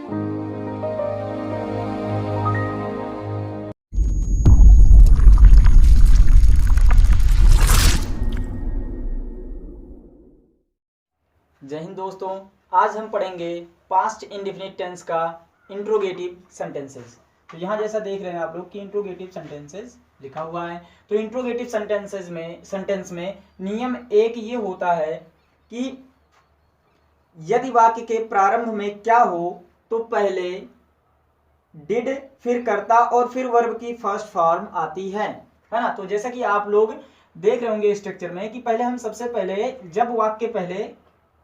जय हिंद दोस्तों, आज हम पढ़ेंगे पास्ट इंडेफिनिट टेंस का इंट्रोगेटिव सेंटेंसेस। तो यहाँ जैसा देख रहे हैं आप लोग कि इंट्रोगेटिव सेंटेंसेस लिखा हुआ है। तो इंट्रोगेटिव सेंटेंस में नियम एक ये होता है कि यदि वाक्य के प्रारंभ में क्या हो तो पहले डिड, फिर कर्ता और फिर वर्ब की फर्स्ट फॉर्म आती है ना। तो जैसा कि आप लोग देख रहे होंगे स्ट्रक्चर में कि पहले हम सबसे पहले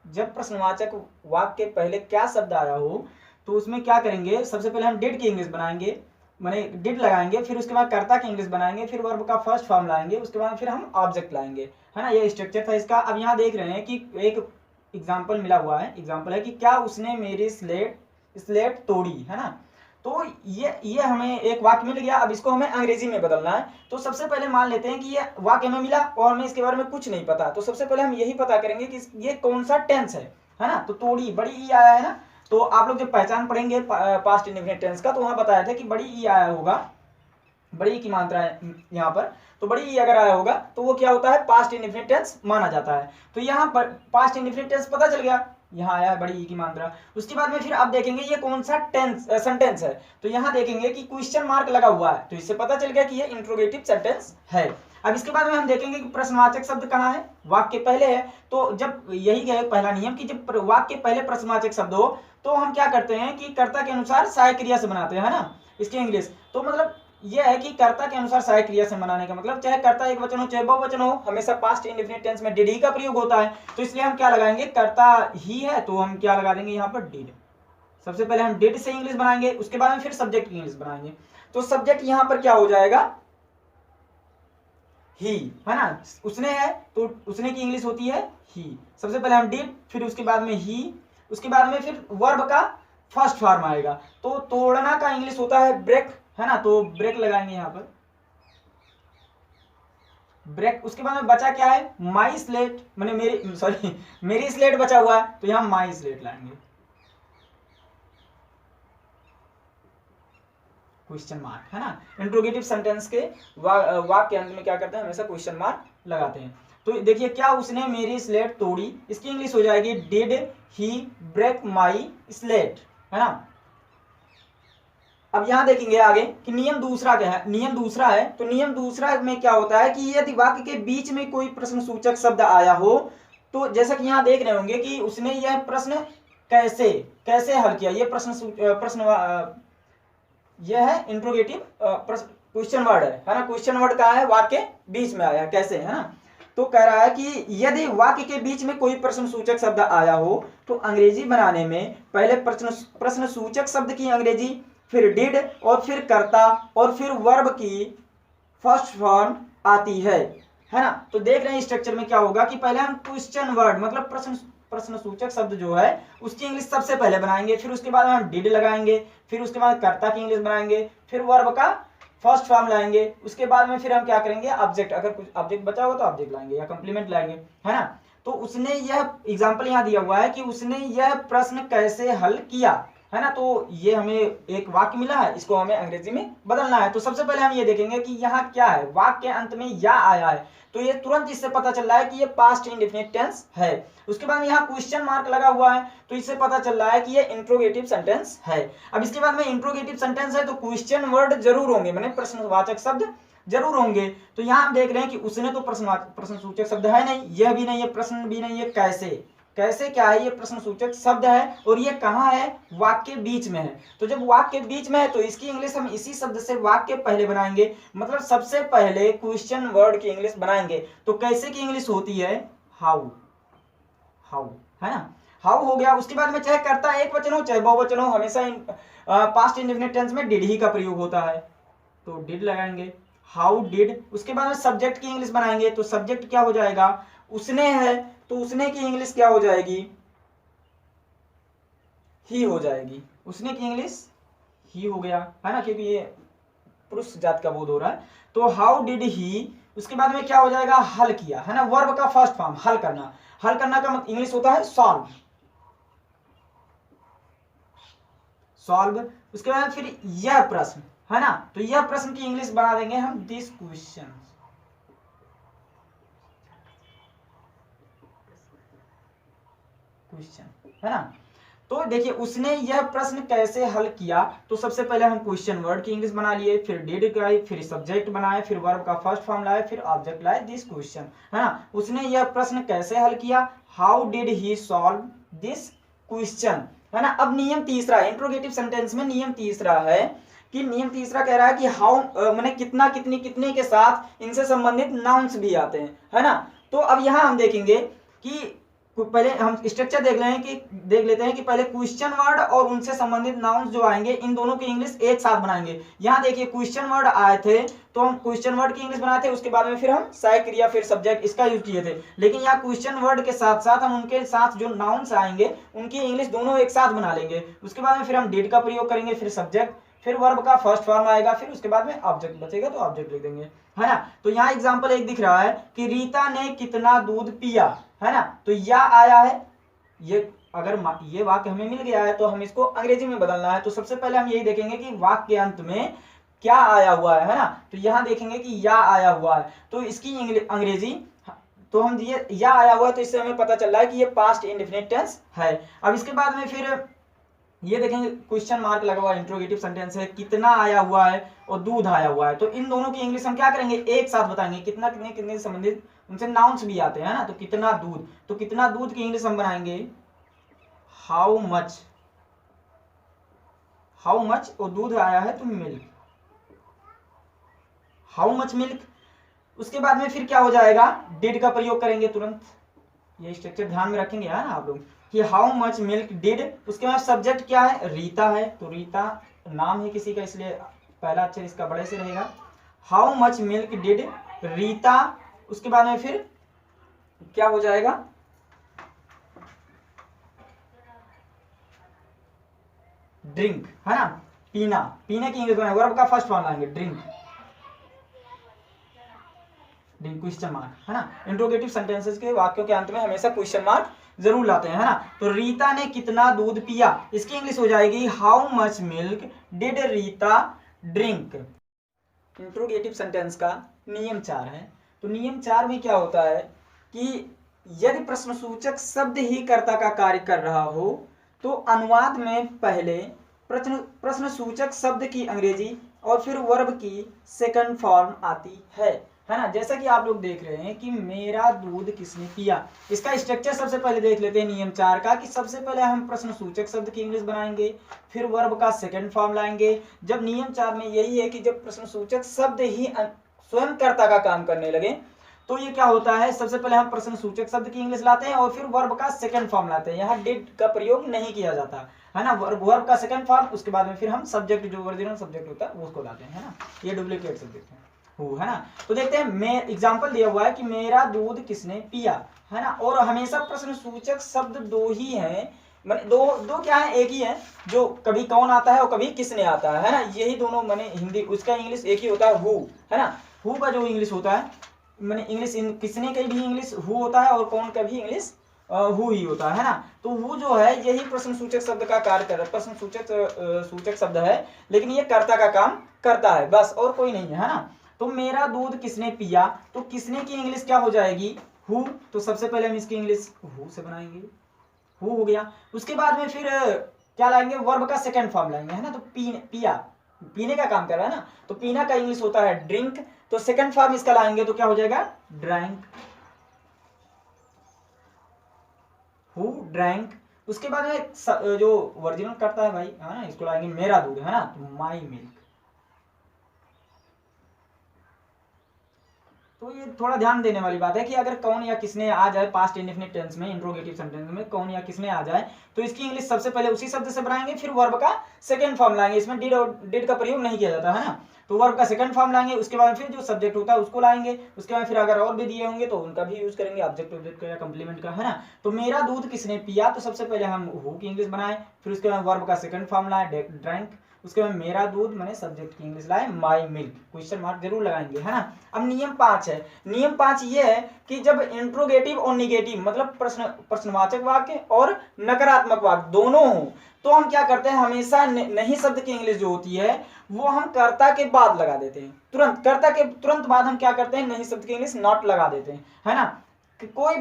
जब प्रश्नवाचक वाक्य के पहले क्या शब्द आया हो तो उसमें क्या करेंगे, सबसे पहले हम डिड की इंग्लिश बनाएंगे, माने डिड लगाएंगे, फिर उसके बाद कर्ता की इंग्लिश बनाएंगे, फिर वर्ब का फर्स्ट फॉर्म लाएंगे, उसके बाद फिर हम ऑब्जेक्ट लाएंगे, है ना। ये स्ट्रक्चर था इसका। अब यहाँ देख रहे हैं कि एक एग्जाम्पल मिला हुआ है, एग्जाम्पल है कि क्या उसने मेरी स्लेट तोड़ी, है ना। तो ये हमें एक वाक्य मिल गया। अब इसको हमें अंग्रेजी में बदलना है। तो सबसे पहले मान लेते हैं कि ये वाक्य हमें मिला और हमें इसके बारे में कुछ नहीं पता। तो सबसे पहले हम यही पता करेंगे कि ये कौन सा टेंस है ना। तो तोड़ी बड़ी ई आया है ना। तो आप लोग जब पहचान पढ़ेंगे पास्ट इंडेफिनिट टेंस का तो वहां बताया था कि बड़ी ई आया होगा, बड़ी की मात्रा है यहाँ पर। तो बड़ी ई अगर आया होगा तो वो क्या होता है, पास्ट इंडेफिनिट टेंस माना जाता है। तो यहाँ पर पास्ट इंडेफिनिट टेंस पता चल गया, यहाँ आया है बड़ी ई की मात्रा। उसके बाद में फिर आप देखेंगे ये कौन सा सेंटेंस है। तो यहाँ देखेंगे कि क्वेश्चन मार्क लगा हुआ है, तो इससे पता चल गया कि ये इंट्रोगेटिव सेंटेंस है। अब इसके बाद में हम देखेंगे कि प्रश्नवाचक शब्द कहाँ है, वाक्य पहले है। तो जब यही है पहला नियम कि जब वाक्य पहले प्रश्नवाचक शब्द हो तो हम क्या करते हैं कि कर्ता के अनुसार सहायक क्रिया से बनाते हैं, है ना। इसकी इंग्लिश तो मतलब यह है कि कर्ता के अनुसार सहायक क्रिया से बनाने का मतलब चाहे कर्ता एक वचन हो चाहे बहुवचन हो, हमेशा पास्ट इंडेफिनिट टेंस में डिड ही का प्रयोग होता है। तो इसलिए हम क्या लगाएंगे, कर्ता ही है तो हम क्या लगा देंगे यहाँ पर डिड। सबसे पहले हम डिड से इंग्लिश बनाएंगे, उसके बाद में फिर सब्जेक्ट की इंग्लिश बनाएंगे। तो सब्जेक्ट यहाँ पर क्या हो जाएगा, ही, है ना। उसने है तो उसने की इंग्लिश होती है ही। सबसे पहले हम डिड, फिर उसके बाद में ही, उसके बाद में फिर वर्ब का फर्स्ट फॉर्म आएगा। तो तोड़ना का इंग्लिश होता है ब्रेक, है ना। तो ब्रेक लगाएंगे यहाँ पर ब्रेक। उसके बाद में बचा क्या है, माई स्लेट, मैंने मेरी स्लेट बचा हुआ है तो यहाँ माई स्लेट लाएंगे, क्वेश्चन मार्क, है ना। इंट्रोगेटिव सेंटेंस के वाक्य के अंत में क्या करते हैं, हमेशा क्वेश्चन मार्क लगाते हैं। तो देखिए क्या उसने मेरी स्लेट तोड़ी, इसकी इंग्लिश हो जाएगी did he break my slate, है ना। अब यहां देखेंगे आगे कि नियम दूसरा क्या है। नियम दूसरा है तो नियम दूसरा में क्या होता है कि यदि वाक्य के बीच में कोई प्रश्न सूचक शब्द आया हो तो जैसा कि यहां देख रहे होंगे कि उसने यह प्रश्न कैसे हल किया, यह प्रश्न यह है इंट्रोगेटिव क्वेश्चन वर्ड है ना। क्वेश्चन वर्ड कहाँ है, वाक्य बीच में आया कैसे, है ना। तो कह रहा है कि यदि वाक्य के बीच में कोई प्रश्न सूचक शब्द आया हो तो अंग्रेजी बनाने में पहले प्रश्न सूचक शब्द की अंग्रेजी, फिर डिड और फिर कर्ता और फिर वर्ब की फर्स्ट फॉर्म आती है ना। तो देख रहे हैं स्ट्रक्चर में क्या होगा कि पहले हम क्वेश्चन वर्ड मतलब प्रश्न सूचक शब्द जो है उसकी इंग्लिश सबसे पहले बनाएंगे, फिर उसके बाद हम डिड लगाएंगे, फिर उसके बाद कर्ता की इंग्लिश बनाएंगे, फिर वर्ब का फर्स्ट फॉर्म लाएंगे, उसके बाद में फिर हम क्या करेंगे, ऑब्जेक्ट, अगर कुछ ऑब्जेक्ट बचा होगा तो ऑब्जेक्ट लाएंगे या कंप्लीमेंट लाएंगे, है ना। तो उसने यह एग्जाम्पल यहाँ दिया हुआ है कि उसने यह प्रश्न कैसे हल किया, है ना। तो ये हमें एक वाक्य मिला है, इसको हमें अंग्रेजी में बदलना है। तो सबसे पहले हम ये देखेंगे कि यहाँ क्या है, वाक्य के अंत में या आया है तो ये तुरंत इससे पता चल रहा है कि ये पास्ट इंडेफिनिट टेंस है। उसके बाद यहाँ क्वेश्चन मार्क लगा हुआ है तो इससे पता चल रहा है कि ये इंट्रोगेटिव सेंटेंस है। अब इसके बाद में इंट्रोगेटिव सेंटेंस है तो क्वेश्चन वर्ड जरूर होंगे, मैंने प्रश्नवाचक शब्द जरूर होंगे। तो यहाँ हम देख रहे हैं कि उसने तो प्रश्न सूचक शब्द है नहीं, यह भी नहीं है, प्रश्न भी नहीं है, कैसे क्या है, ये प्रश्न सूचक शब्द है और ये कहाँ है, वाक्य बीच में है। तो जब वाक्य बीच में है तो इसकी इंग्लिश हम इसी शब्द से वाक्य पहले बनाएंगे, मतलब सबसे पहले क्वेश्चन वर्ड की इंग्लिश बनाएंगे। तो कैसे की इंग्लिश होती है, हाउ, है ना, हाउ हो गया। उसके बाद में चाहे कर्ता एक वचन हो चाहे बहुवचन हो, हमेशा पास्ट इंडेफिनिट टेंस में डिड ही का प्रयोग होता है तो डिड लगाएंगे, हाउ डिड। उसके बाद में सब्जेक्ट की इंग्लिश बनाएंगे तो सब्जेक्ट क्या हो जाएगा, उसने है तो उसने की इंग्लिश क्या हो जाएगी, ही हो जाएगी, उसने की इंग्लिश ही हो गया, है ना, क्योंकि ये पुरुष जात का बोध हो रहा है। तो हाउ डिड ही, उसके बाद में क्या हो जाएगा, हल किया, है ना, वर्ब का फर्स्ट फॉर्म हल करना। हल करना का इंग्लिश होता है सॉल्व, सॉल्व, उसके बाद फिर यह प्रश्न है ना, तो यह प्रश्न की इंग्लिश बना देंगे हम दिस क्वेश्चन, है ना। तो देखिए उसने यह प्रश्न कैसे हल किया, तो सबसे पहले हम क्वेश्चन वर्ड की इंग्लिश बना लिए, फिर डिड लगाए, फिर सब्जेक्ट बनाए, फिर वर्ब का फर्स्ट फॉर्म लाए, फिर ऑब्जेक्ट लाए दिस क्वेश्चन, है ना। उसने यह प्रश्न कैसे हल किया, how did he solve this question, है ना। अब नियम तीसरा, इंट्रोगेटिव सेंटेंस में नियम तीसरा है कि नियम तीसरा कह रहा है कि हाउ माने कितना, कितनी, कितने के साथ इनसे संबंधित नाउन्स भी आते हैं, है ना। तो अब यहां हम देखेंगे कि पहले हम स्ट्रक्चर देख लेते हैं कि पहले क्वेश्चन वर्ड और उनसे संबंधित नाउन्स जो आएंगे इन दोनों की इंग्लिश एक साथ बनाएंगे। यहाँ देखिए क्वेश्चन वर्ड आए थे तो हम क्वेश्चन वर्ड की इंग्लिश बनाए थे, उसके बाद में फिर हम सहायक क्रिया फिर सब्जेक्ट इसका यूज किए थे, लेकिन यहाँ क्वेश्चन वर्ड के साथ साथ हम उनके साथ जो नाउन्स आएंगे उनकी इंग्लिश दोनों एक साथ बना लेंगे। उसके बाद में फिर हम डिड का प्रयोग करेंगे, फिर सब्जेक्ट, फिर वर्ब का फर्स्ट फॉर्म आएगा, फिर उसके बाद में ऑब्जेक्ट बचेगा तो ऑब्जेक्ट लिख देंगे, है ना। तो यहाँ एग्जांपल एक दिख रहा है कि रीता ने कितना दूध पिया, है ना। तो या आया है, ये अगर ये वाक्य हमें मिल गया है तो हम इसको अंग्रेजी में बदलना है, तो सबसे पहले हम यही देखेंगे कि वाक्य के अंत में क्या आया हुआ है ना। तो यहाँ देखेंगे कि या आया हुआ है, तो इसकी अंग्रेजी, तो हम ये या आया हुआ है तो इससे हमें पता चल रहा है कि ये पास्ट इंडेफिनिट टेंस है। अब इसके बाद में फिर ये देखेंगे क्वेश्चन मार्क लगा हुआ इंट्रोगेटिव सेंटेंस है, कितना आया हुआ है और दूध आया हुआ है, तो इन दोनों की इंग्लिश हम क्या करेंगे एक साथ बताएंगे, कितना, कितने, कितने से संबंधित उनसे नाउन्स भी आते हैं ना। तो कितना दूध, तो कितना दूध की इंग्लिश हम बनाएंगे हाउ मच, हाउ मच, और दूध आया है तो मिल्क, हाउ मच मिल्क। उसके बाद में फिर क्या हो जाएगा, डिड का प्रयोग करेंगे तुरंत, ये स्ट्रक्चर ध्यान में रखेंगे है ना आप लोग कि हाउ मच मिल्क डिड। उसके बाद सब्जेक्ट क्या है, रीता है, तो रीता नाम है किसी का इसलिए पहला अक्षर इसका बड़े से रहेगा, how much milk did Rita. उसके बाद में फिर क्या हो जाएगा, ड्रिंक, है ना, पीना, पीने की इंग्लिश बनाएंगे, वर्ब का फर्स्ट फॉर्म लाएंगे ड्रिंक, ड्रिंक क्वेश्चन मार्क, है ना। इंट्रोगेटिव सेंटेंसेस के वाक्यों के अंत में हमेशा क्वेश्चन मार्क जरूर लाते हैं, है ना। तो रीता ने कितना दूध पिया, इसकी इंग्लिश हो जाएगी how much milk did Rita drink. Interrogative sentence का नियम 4 है, तो नियम 4 में क्या होता है कि यदि प्रश्नसूचक शब्द ही कर्ता का कार्य कर रहा हो तो अनुवाद में पहले प्रश्नसूचक शब्द की अंग्रेजी और फिर वर्ब की सेकंड फॉर्म आती है ना। जैसा कि आप लोग देख रहे हैं कि मेरा दूध किसने पिया, इसका स्ट्रक्चर सबसे पहले देख लेते हैं नियम 4 का, कि सबसे पहले हम प्रश्नसूचक शब्द की इंग्लिश बनाएंगे, फिर वर्ब का सेकंड फॉर्म लाएंगे। जब नियम 4 में यही है कि जब प्रश्नसूचक शब्द ही स्वयं कर्ता का काम करने लगे तो ये क्या होता है, सबसे पहले हम प्रश्नसूचक शब्द की इंग्लिश लाते हैं और फिर वर्ब का सेकंड फॉर्म लाते हैं। यहाँ डिड का प्रयोग नहीं किया जाता है ना, वर्ब का सेकंड फॉर्म, उसके बाद में फिर हम सब्जेक्ट जो ओरिजिनल सब्जेक्ट होता है उसको लाते हैं, है ना। ये डुप्लीकेट सब्जेक्ट है ना। तो देखते हैं, मैं एग्जांपल दिया हुआ है कि मेरा दूध किसने पिया, है ना। और हमेशा प्रश्नसूचक शब्द दो ही हैं, दो क्या है, एक ही है, जो कभी कौन आता है और कभी किसने आता है ना। यही दोनों मैंने हिंदी, उसका इंग्लिश एक ही होता है हु, है ना। हु का जो इंग्लिश होता है मैंने इंग्लिश, किसने का भी इंग्लिश हु होता है और कौन का भी इंग्लिश हु ही होता है ना। तो हु जो है यही प्रश्नसूचक शब्द का कार्य कर रहा है, प्रश्नसूचक शब्द है लेकिन ये कर्ता का काम करता है बस, और कोई नहीं है ना। तो मेरा दूध किसने पिया, तो किसने की इंग्लिश क्या हो जाएगी हु, तो सबसे पहले हम इसकी इंग्लिश हु से बनाएंगे, हु हो गया। उसके बाद में फिर क्या लाएंगे, वर्ब का सेकंड फॉर्म लाएंगे, है ना। तो पिया, पीने का काम कर रहा है ना, तो पीना का इंग्लिश होता है ड्रिंक, तो सेकंड फॉर्म इसका लाएंगे तो क्या हो जाएगा ड्रैंक, हु ड्रैंक। उसके बाद में जो ओरिजिनल करता है भाई, है ना, इसको लाएंगे मेरा दूध, है ना, तो माई मिल्क। तो ये थोड़ा ध्यान देने वाली बात है कि अगर कौन या किसने आ जाए पास्ट इंडेफिनिट टेंस में, इंट्रोगेटिव सेंटेंस में कौन या किसने आ जाए तो इसकी इंग्लिश सबसे पहले उसी शब्द से बनाएंगे, फिर वर्ब का सेकंड फॉर्म लाएंगे, इसमें डिड का प्रयोग नहीं किया जाता है ना। तो वर्ब का सेकंड फॉर्म लाएंगे, उसके बाद फिर जो सब्जेक्ट होता है उसको लाएंगे, उसके बाद फिर अगर और भी दिए होंगे तो उनका भी यूज करेंगे, ऑब्जेक्ट का या कंप्लीमेंट का, है ना। तो मेरा दूध किसने पिया, तो सबसे पहले हम हु की इंग्लिश बनाए, फिर उसके बाद वर्ब का सेकंड फॉर्म लाए ड्रैंक, उसके बाद मेरा दूध मैंने सब्जेक्ट की इंग्लिश लाए माई मिल्क, क्वेश्चन मार्क जरूर लगाएंगे, है ना। अब नियम 5 है, नियम 5 ये है कि जब इंट्रोगेटिव और निगेटिव मतलब प्रश्नवाचक वाक्य और नकारात्मक वाक्य दोनों हो तो हम क्या करते हैं, हमेशा नहीं शब्द की इंग्लिश जो होती है वो हम कर्ता के बाद लगा देते हैं, तुरंत कर्ता के तुरंत बाद हम क्या करते हैं, नहीं शब्द की इंग्लिश नॉट लगा देते हैं, है ना। कोई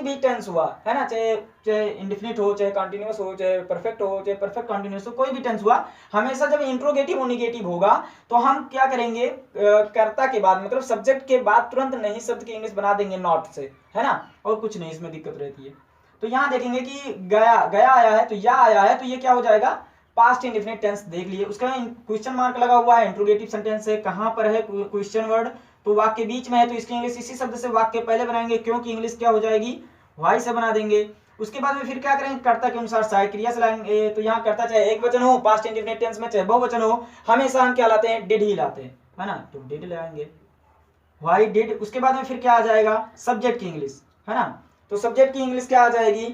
भी टेंस हुआ, है ना, चाहे इंडेफिनिट हो, चाहे कंटिन्यूअस हो, चाहे परफेक्ट हो, चाहे परफेक्ट कंटिन्यूअस हो, कोई भी टेंस हुआ, हमेशा जब इंट्रोगेटिव और निगेटिव होगा तो हम क्या करेंगे, कर्ता के बाद मतलब सब्जेक्ट के बाद तुरंत नहीं शब्द की इंग्लिश बना देंगे नॉट से, है ना, और कुछ नहीं इसमें दिक्कत रहती है। तो यहाँ देखेंगे कि गया आया है, तो या आया है, तो ये क्या हो जाएगा, पास्ट इंडेफिनिट टेंस देख लिए, उसका क्वेश्चन मार्क लगा हुआ है, इंट्रोगेटिव सेंटेंस है, कहां पर है क्वेश्चन वर्ड, तो वाक्य बीच में है, तो इसकी इंग्लिश इसी शब्द से वाक्य पहले बनाएंगे, क्योंकि इंग्लिश क्या हो जाएगी, वाई से बना देंगे। उसके बाद में फिर क्या करेंगे, कर्ता के अनुसार सहायक क्रिया चलाएंगे, तो यहाँ कर्ता चाहे एक वचन हो पास्ट इंडेफिनिट टेंस में, चाहे बहुवचन हो, हमेशा हम क्या लाते हैं, डिड ही लाते हैं, है ना, तो डिड लाएंगे, व्हाई डिड। उसके बाद में फिर क्या आ जाएगा, सब्जेक्ट की इंग्लिश, है ना, तो सब्जेक्ट की इंग्लिश क्या आ जाएगी,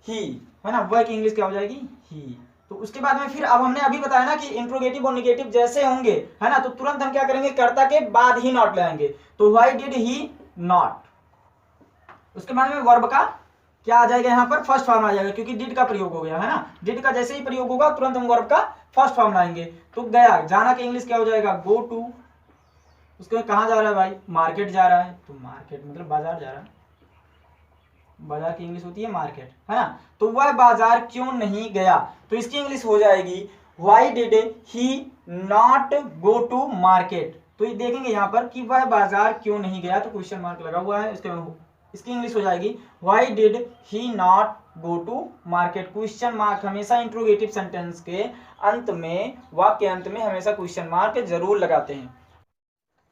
ही, है ना, वह की इंग्लिश क्या हो जाएगी, ही। तो उसके बाद में फिर अब हमने अभी बताया ना कि इंट्रोगेटिव और नेगेटिव जैसे होंगे, है ना, तो तुरंत हम क्या करेंगे, कर्ता के बाद ही नॉट लाएंगे, तो व्हाई डिड ही नॉट। उसके बाद में वर्ब का क्या आ जाएगा, यहाँ पर फर्स्ट फॉर्म आ जाएगा, क्योंकि डिड का प्रयोग हो गया, है ना, डिड का जैसे ही प्रयोग होगा तुरंत हम वर्ब का फर्स्ट फॉर्म लाएंगे। तो गया, जाना की इंग्लिश क्या हो जाएगा, गो टू। उसके बाद कहाँ जा रहा है भाई, मार्केट जा रहा है, तो मार्केट मतलब बाजार जा रहा है, बाजार की इंग्लिश होती है मार्केट, है ना, तो वह बाजार क्यों नहीं गया, तो इसकी इंग्लिश हो जाएगी why did he not go to market. तो ये देखेंगे यहाँ पर कि वह बाजार क्यों नहीं गया, तो क्वेश्चन मार्क लगा हुआ है, इसकी इंग्लिश हो जाएगी why did he not go to market. Question mark हमेशा इंट्रोगेटिव सेंटेंस के अंत में, वाक्य अंत में हमेशा क्वेश्चन मार्क जरूर लगाते हैं।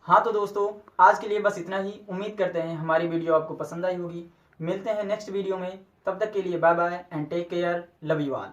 हाँ तो दोस्तों आज के लिए बस इतना ही, उम्मीद करते हैं हमारी वीडियो आपको पसंद आई होगी। मिलते हैं नेक्स्ट वीडियो में, तब तक के लिए bye bye and take care, love you all.